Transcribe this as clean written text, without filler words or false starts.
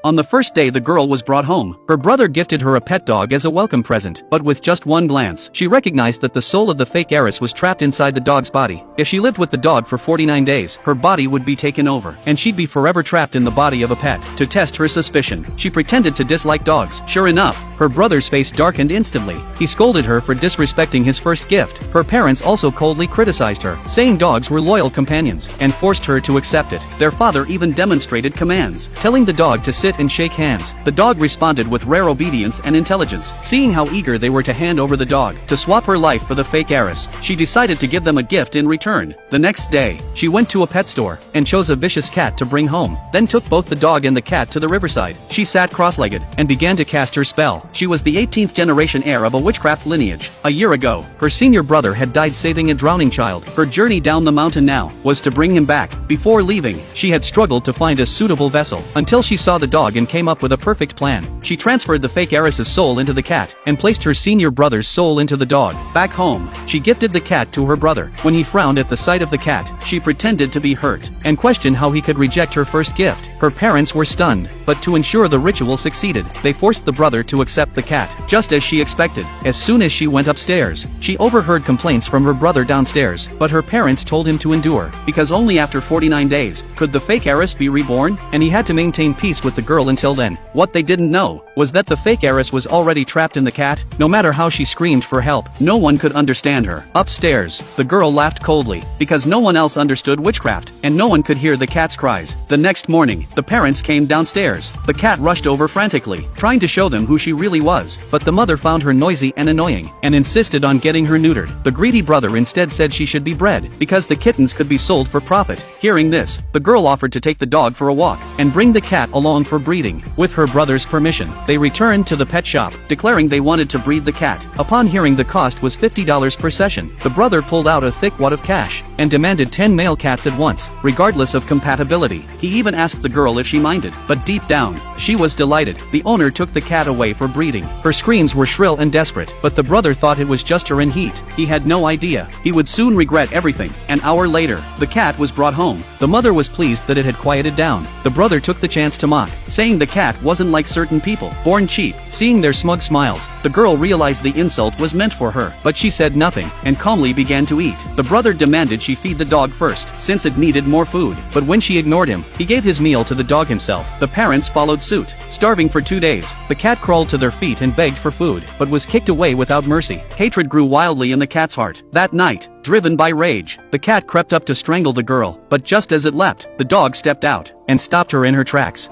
On the first day the girl was brought home, her brother gifted her a pet dog as a welcome present, but with just one glance, she recognized that the soul of the fake heiress was trapped inside the dog's body. If she lived with the dog for 49 days, her body would be taken over, and she'd be forever trapped in the body of a pet. To test her suspicion, she pretended to dislike dogs. Sure enough, her brother's face darkened instantly. He scolded her for disrespecting his first gift. Her parents also coldly criticized her, saying dogs were loyal companions, and forced her to accept it. Their father even demonstrated commands, telling the dog to sit and shake hands. The dog responded with rare obedience and intelligence. Seeing how eager they were to hand over the dog to swap her life for the fake heiress, she decided to give them a gift in return. The next day, she went to a pet store and chose a vicious cat to bring home, then took both the dog and the cat to the riverside. She sat cross-legged and began to cast her spell. She was the 18th generation heir of a witchcraft lineage. A year ago, her senior brother had died saving a drowning child. Her journey down the mountain now was to bring him back. Before leaving, she had struggled to find a suitable vessel until she saw the dog and came up with a perfect plan. She transferred the fake heiress's soul into the cat and placed her senior brother's soul into the dog. Back home, she gifted the cat to her brother. When he frowned at the sight of the cat, she pretended to be hurt and questioned how he could reject her first gift. Her parents were stunned, but to ensure the ritual succeeded, they forced the brother to accept the cat, just as she expected. As soon as she went upstairs, she overheard complaints from her brother downstairs, but her parents told him to endure, because only after 49 days could the fake heiress be reborn, and he had to maintain peace with the girl until then. What they didn't know was that the fake heiress was already trapped in the cat. No matter how she screamed for help, no one could understand her. Upstairs, the girl laughed coldly, because no one else understood witchcraft, and no one could hear the cat's cries. The next morning, the parents came downstairs. The cat rushed over frantically, trying to show them who she really was, but the mother found her noisy and annoying, and insisted on getting her neutered. The greedy brother instead said she should be bred, because the kittens could be sold for profit. Hearing this, the girl offered to take the dog for a walk, and bring the cat along for breeding. With her brother's permission, they returned to the pet shop, declaring they wanted to breed the cat. Upon hearing the cost was $50 per session, the brother pulled out a thick wad of cash, and demanded 10 male cats at once, regardless of compatibility. He even asked the girl if she minded, but deep down, she was delighted. The owner took the cat away for breeding. Her screams were shrill and desperate, but the brother thought it was just her in heat. He had no idea. He would soon regret everything. An hour later, the cat was brought home. The mother was pleased that it had quieted down. The brother took the chance to mock, saying the cat wasn't like certain people, born cheap. Seeing their smug smiles, the girl realized the insult was meant for her, but she said nothing, and calmly began to eat. The brother demanded she feed the dog first, since it needed more food, but when she ignored him, he gave his meal to the dog himself. The parents followed suit. Starving for 2 days, the cat crawled to their feet and begged for food, but was kicked away without mercy. Hatred grew wildly in the cat's heart. That night, driven by rage, the cat crept up to strangle the girl, but just as it leapt, the dog stepped out and stopped her in her tracks.